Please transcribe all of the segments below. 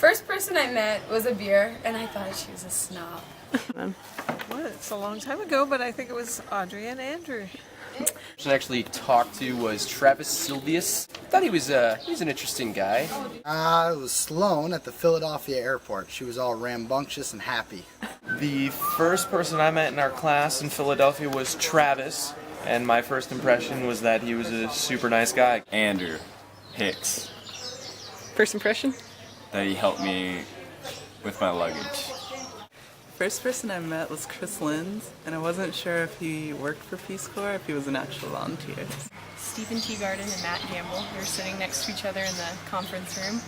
First person I met was a beer, and I thought she was a snob. Well, it's a long time ago, but I think it was Audrey and Andrew. I actually talked to was Travis Silvius. Thought he was an interesting guy. It was Sloan at the Philadelphia airport. She was all rambunctious and happy. The first person I met in our class in Philadelphia was Travis, and my first impression was that he was a super nice guy. Andrew Hicks. First impression? That he helped me with my luggage. First person I met was Chris Linz, and I wasn't sure if he worked for Peace Corps or if he was an actual volunteer. Stephen Teagarden and Matt Gamble. We were sitting next to each other in the conference room.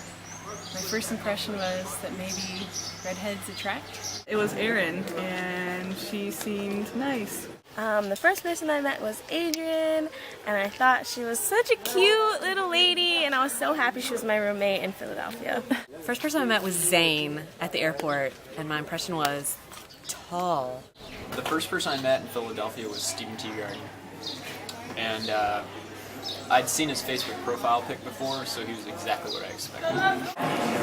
My first impression was that maybe redheads attract. It was Erin, and she seemed nice. The first person I met was Adrian, and I thought she was such a cute little lady, and I was so happy she was my roommate in Philadelphia. First person I met was Zane at the airport, and my impression was tall. The first person I met in Philadelphia was Stephen Teagarden, and I'd seen his Facebook profile pic before, so he was exactly what I expected.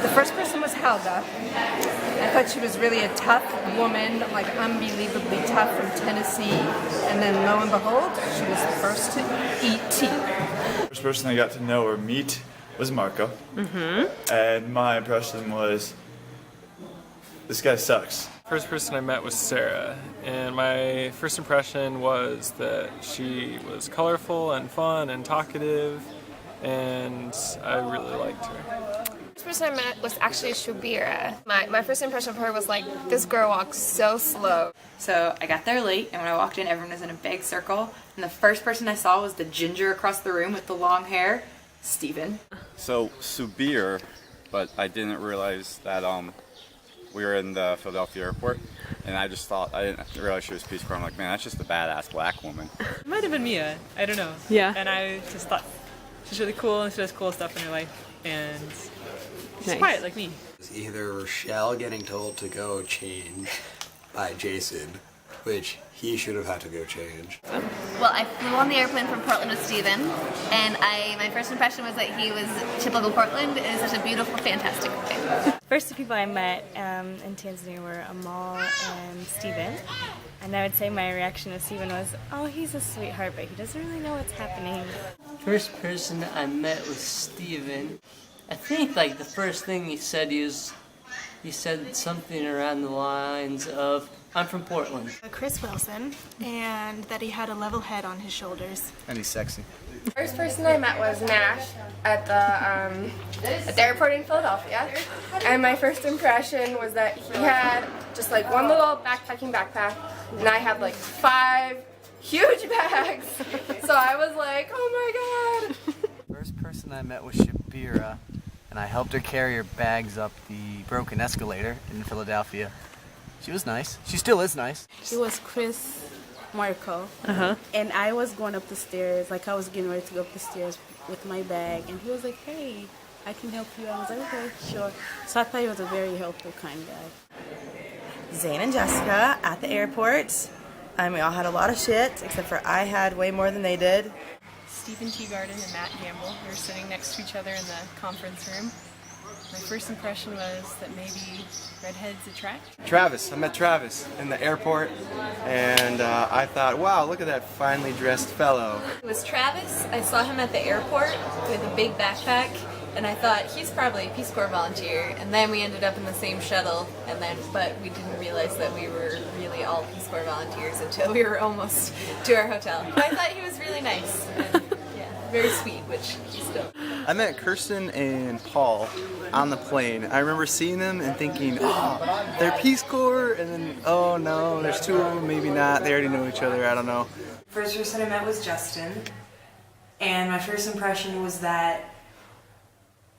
The first person was Helga. I thought she was really a tough woman, like unbelievably tough from Tennessee, and then lo and behold, she was the first to eat tea. First person I got to know or meet was Marco. And my impression was, this guy sucks. First person I met was Sarah, and my first impression was that she was colorful and fun and talkative, and I really liked her. The first person I met was actually Shubira. My first impression of her was like, this girl walks so slow. So I got there late, and when I walked in, everyone was in a big circle, and the first person I saw was the ginger across the room with the long hair, Steven. So Subir, but I didn't realize that we were in the Philadelphia airport, and I didn't realize she was Peace Corps. I'm like, man, that's just a badass black woman. It might have been Mia. I don't know. Yeah. And I just thought she's really cool and she does cool stuff in her life. And she's Nice. quiet like me. It's either Rochelle getting told to go change by Jason, which he should have had to go change. Well, I flew on the airplane from Portland with Steven, and my first impression was that he was typical Portland. It is such a beautiful, fantastic day. First two people I met in Tanzania were Amal and Steven. And I would say my reaction to Steven was, oh, he's a sweetheart, but he doesn't really know what's happening. First person I met was Steven. I think like the first thing he said he said something around the lines of, I'm from Portland. Chris Wilson, and that he had a level head on his shoulders. And he's sexy. First person I met was Nash at the airport in Philadelphia, and my first impression was that he had just like one little backpacking backpack, and I had like 5 huge bags. So I was like, oh my god. First person I met was Shabira, and I helped her carry her bags up the broken escalator in Philadelphia. She was nice. She still is nice. She was Chris Marco, and I was going up the stairs, like I was getting ready to go up the stairs with my bag, and he was like, hey, I can help you. I was like, okay, sure. So I thought he was a very helpful, kind guy. Zane and Jessica at the airport. We all had a lot of shit, except for I had way more than they did. Stephen Teagarden and Matt Gamble. We were sitting next to each other in the conference room. My first impression was that maybe redheads attract. Travis, I met Travis in the airport, and I thought, wow, look at that finely dressed fellow. It was Travis. I saw him at the airport with a big backpack, and I thought he's probably a Peace Corps volunteer. And then we ended up in the same shuttle, but we didn't realize that we were really all Peace Corps volunteers until we were almost to our hotel. But I thought he was really nice, and very sweet, which he's still. I met Kirsten and Paul on the plane. I remember seeing them and thinking, oh, they're Peace Corps, and then, oh no, there's 2 of them, maybe not. They already know each other, I don't know. First person I met was Justin, and my first impression was that,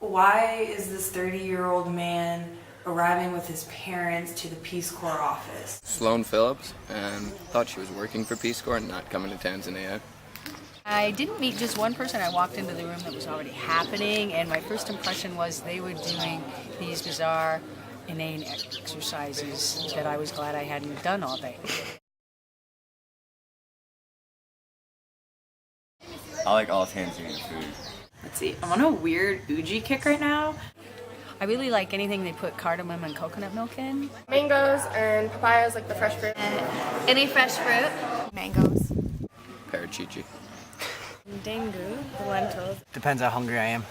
why is this 30-year-old man arriving with his parents to the Peace Corps office? Sloan Phillips, and thought she was working for Peace Corps and not coming to Tanzania. I didn't meet just one person. I walked into the room that was already happening, and my first impression was they were doing these bizarre, inane exercises that I was glad I hadn't done all day. I like all Tanzanian food. Let's see, I'm on a weird Uji kick right now. I really like anything they put cardamom and coconut milk in. Mangoes and papayas, like the fresh fruit. Any fresh fruit? Mangoes. Parachichi. Dengu, the lentils. Depends how hungry I am.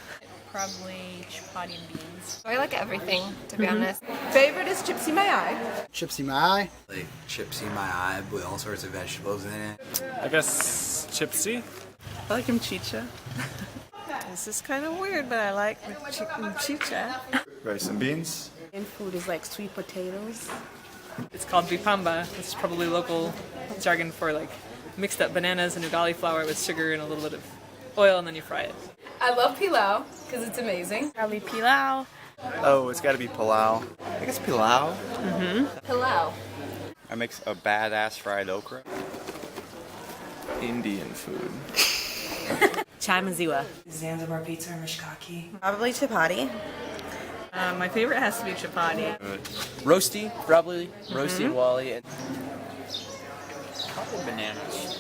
Probably chapati and beans. I like everything, to be honest. Favorite is chips in my eye. Chips in my eye. Like chips in my eye with all sorts of vegetables in it. I guess chipsy. I like mchicha. This is kind of weird, but I like the chicken chicha. Rice and beans. And food is like sweet potatoes. It's called vipamba. It's probably local jargon for like mixed up bananas and ugali flour with sugar and a little bit of oil, and then you fry it. I love pilau because it's amazing. Probably pilau. Oh, it's got to be palau. I think it's pilau. Pilau. I make a badass fried okra. Indian food. Chai maziwa. Zanzibar pizza or mishkaki. Probably chapati. My favorite has to be chapati. Roasty, probably. Roasty and Wally. And probably bananas.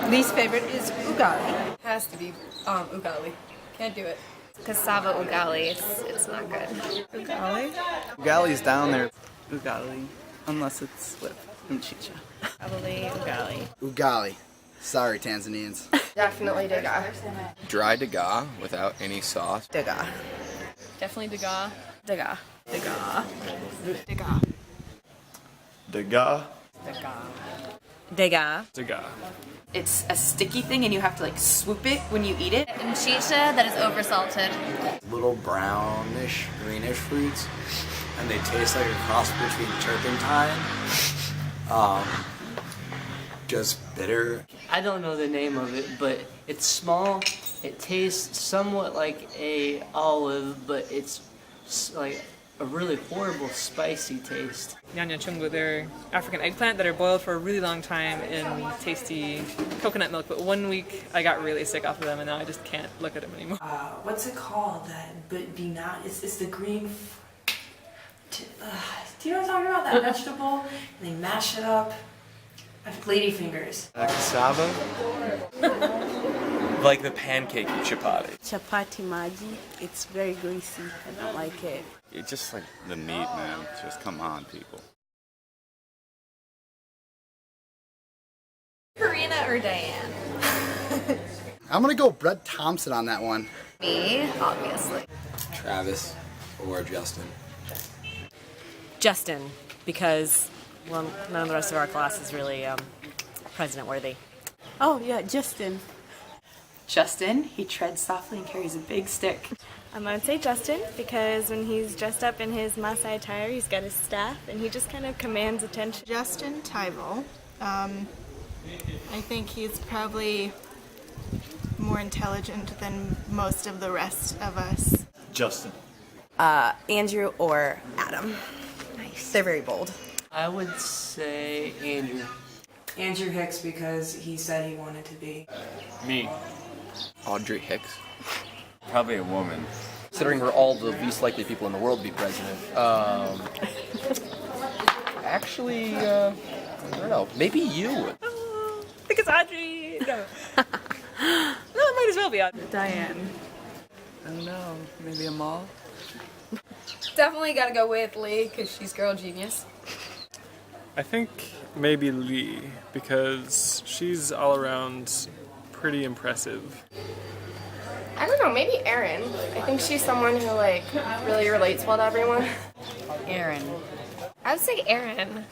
Least favorite is ugali. Has to be ugali. Can't do it. Cassava ugali. It's not good. Ugali. Ugali's down there. Ugali, unless it's with mchicha. Probably ugali. Ugali. Sorry, Tanzanians. Definitely Dega. Dry daga without any sauce. Dega. Definitely daga. Dega. Daga. Dega. Degas. Dega. Daga. It's a sticky thing and you have to like swoop it when you eat it. Mchicha that is oversalted. Little brownish, greenish fruits, and they taste like a cross between turpentine, just bitter. I don't know the name of it, but it's small. It tastes somewhat like a olive, but it's like a really horrible spicy taste. Nyanya chungu, they're African eggplant that are boiled for a really long time in tasty coconut milk. But 1 week I got really sick off of them, and now I just can't look at them anymore. What's it called? That be not. It's the green. Do you know what I'm talking about? That vegetable. And they mash it up. Ladyfingers. Cassava. Like the pancake chapati. Chapati maji. It's very greasy. I don't like it. It's just like the meat, man. Just come on, people. Karina or Diane? I'm gonna go Brett Thompson on that one. Me, obviously. Travis or Justin. Justin, because well, none of the rest of our class is really president worthy. Oh yeah, Justin. Justin, he treads softly and carries a big stick. I'm gonna say Justin because when he's dressed up in his Maasai attire, he's got his staff and he just kind of commands attention. Justin Tyvel. I think he's probably more intelligent than most of the rest of us. Justin. Andrew or Adam. Nice. They're very bold. I would say Andrew. Andrew Hicks because he said he wanted to be. Me. Audrey Hicks. Probably a woman. Considering we're all the least likely people in the world to be president. Actually, I don't know. Maybe you. I think it's Audrey. No. No, it might as well be Audrey. Diane. I don't know. Maybe Amal. Definitely gotta go with Lee because she's girl genius. I think maybe Lee, because she's all around pretty impressive. I don't know, maybe Erin. I think she's someone who like really relates well to everyone. Erin. I would say Erin.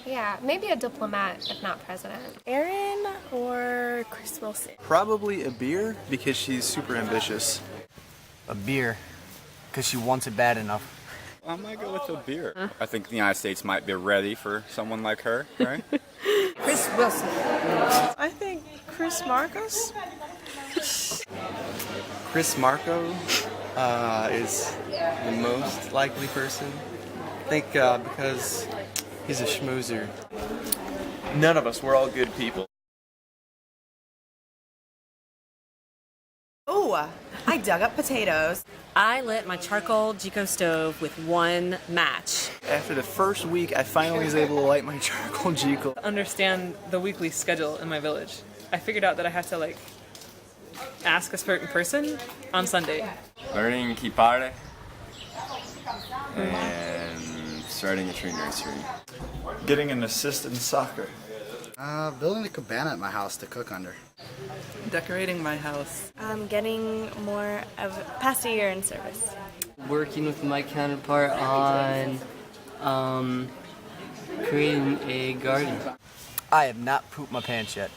Yeah, maybe a diplomat if not president. Erin or Chris Wilson? Probably a beer, because she's super ambitious. A beer, because she wants it bad enough. I might go with a beer. I think the United States might be ready for someone like her, right? Chris Wilson. I think Chris Marcos. Chris Marco is the most likely person. I think because he's a schmoozer. None of us. We're all good people. Oh, I dug up potatoes. I lit my charcoal Jico stove with one match. After the first week, I finally was able to light my charcoal Jico. Understand the weekly schedule in my village. I figured out that I have to like ask a certain person on Sunday. Learning kipare and starting a tree nursery. Getting an assist in soccer. Building a cabana at my house to cook under. Decorating my house. Getting more of past a year in service. Working with my counterpart on creating a garden. I have not pooped my pants yet.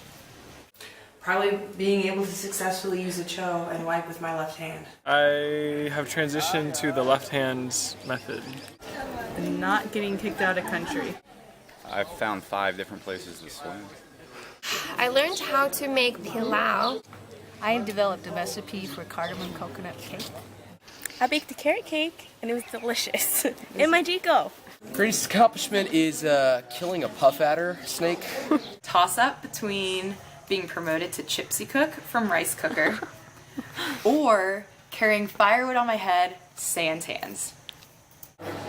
Probably being able to successfully use a cho and wipe with my left hand. I have transitioned to the left hand method. Not getting kicked out of country. I've found 5 different places to swim. I learned how to make pilau. I have developed a recipe for cardamom coconut cake. I baked a carrot cake and it was delicious. In my Jico. Greatest accomplishment is killing a puff adder snake. Toss up between being promoted to Chipsy Cook from Rice Cooker or carrying firewood on my head, sans hands.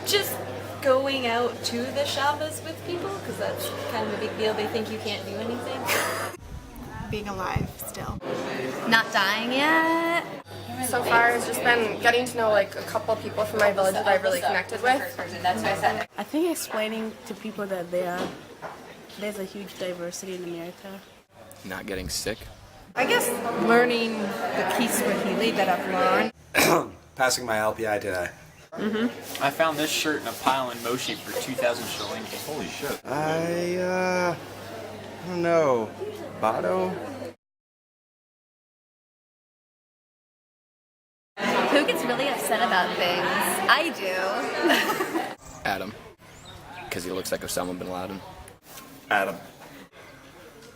Just going out to the Shabbos with people, because that's kind of a big deal. They think you can't do anything. Being alive still. Not dying yet. So far, it's just been getting to know like a couple people from my village that I've really connected with. That's what I said. I think explaining to people that there's a huge diversity in America. Not getting sick. I guess learning the piece Swahili that I've learned. Passing my LPI today. I found this shirt in a pile in Moshi for 2,000 shilling. Holy shit. I don't know. Bado? Who gets really upset about things? I do. Adam. Because he looks like Osama bin Laden. Adam.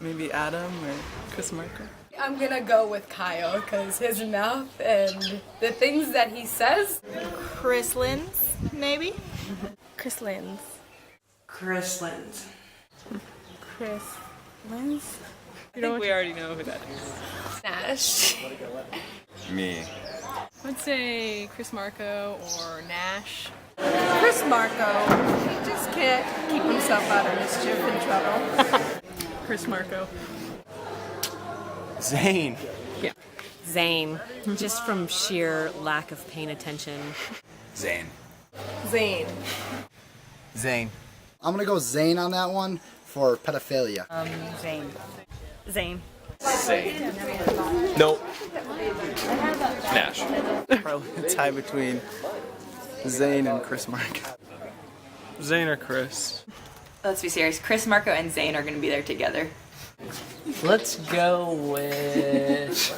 Maybe Adam or Chris Marco. I'm gonna go with Kyle because his mouth and the things that he says. Chris Lins, maybe? Chris Lins. Chris Lins. Chris Lins? I think we already know who that is. Nash. Me. I'd say Chris Marco or Nash. Chris Marco. He just can't keep himself out of mischief and trouble. Chris Marco. Zane. Yeah. Zane. Just from sheer lack of paying attention. Zane. Zane. Zane. I'm gonna go Zane on that one for pedophilia. Zane. Zane. Zane. Nope. Nash. Probably a tie between Zane and Chris Marco. Zane or Chris? Let's be serious. Chris Marco and Zane are going to be there together. Let's go with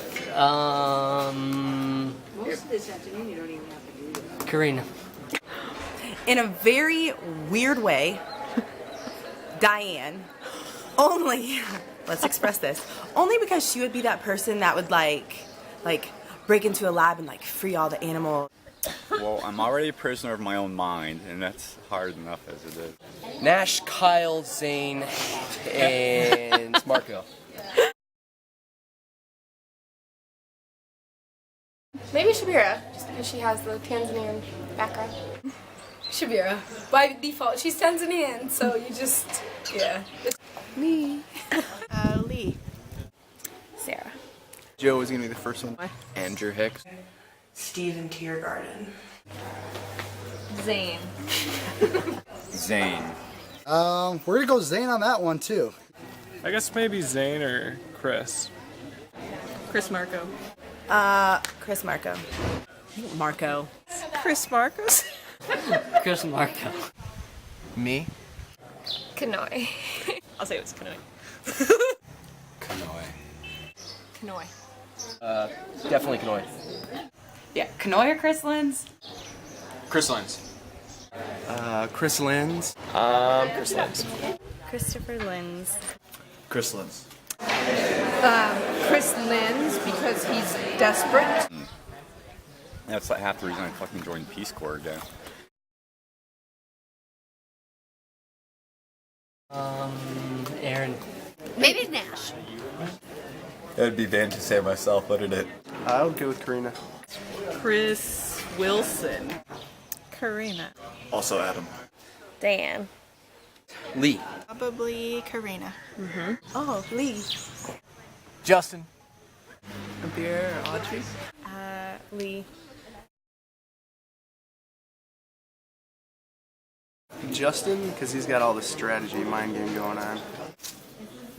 Karina. In a very weird way, Diane. Only, let's express this, only because she would be that person that would like break into a lab and like free all the animals. Well, I'm already a prisoner of my own mind, and that's hard enough as it is. Nash, Kyle, Zane, and Marco. Maybe Shabira, just because she has the Tanzanian background. Shabira. By default, she's Tanzanian, so you just, yeah. Me. Lee. Sarah. Joe was gonna be the first one. Andrew Hicks. Stephen Tiergarten. Zane. Zane. We're gonna go Zane on that one too. I guess maybe Zane or Chris. Chris Marco. Chris Marco. Marco. Chris Marcos? Chris Marco. Me? Kanoi. I'll say it was Kanoi. Kanoi. Kanoi. Definitely Kanoi. Yeah, Kanoi or Chris Lins? Chris Lins. Chris Lins. Chris Lins. Christopher Lins. Chris Lins. Chris Lins because he's desperate. That's like half the reason I fucking joined Peace Corps again. Aaron. Maybe Nash. It'd be vain to say myself, wouldn't it? I'll go with Karina. Chris Wilson. Karina. Also Adam. Diane. Lee. Probably Karina. Oh, Lee. Justin. A beer or Audrey? Lee. Justin, because he's got all the strategy mind game going on.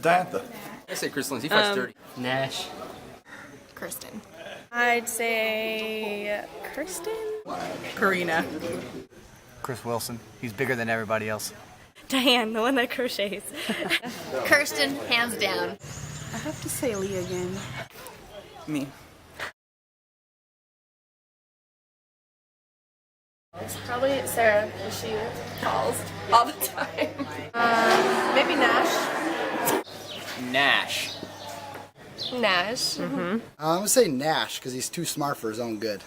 Diantha. I say Chris Lindsay, he fights dirty. Nash. Kirsten. I'd say Kirsten? Karina. Chris Wilson. He's bigger than everybody else. Diane, the one that crochets. Kirsten, hands down. I have to say Lee again. Me. It's probably Sarah, because she calls all the time. Maybe Nash. Nash. Nash. I'm gonna say Nash because he's too smart for his own good.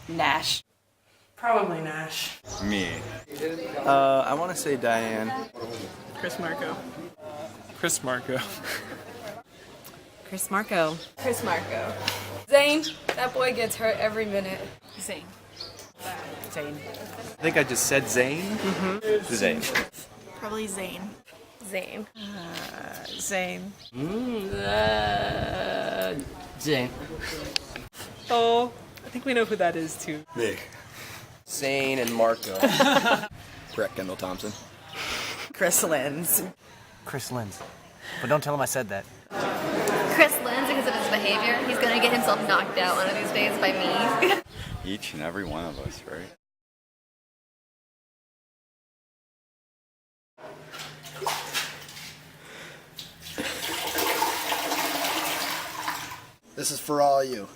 Nash. Probably Nash. Me. I want to say Diane. Chris Marco. Chris Marco. Chris Marco. Chris Marco. Zane, that boy gets hurt every minute. Zane. Zane. I think I just said Zane. Zane. Probably Zane. Zane. Zane. Zane. Oh, I think we know who that is too. Me. Zane and Marco. Brett Kendall Thompson. Chris Lenz. Chris Lindsay. But don't tell him I said that. Chris Lindsay, because of his behavior, he's gonna get himself knocked out one of these days by me. Each and every one of us, right? This is for all you.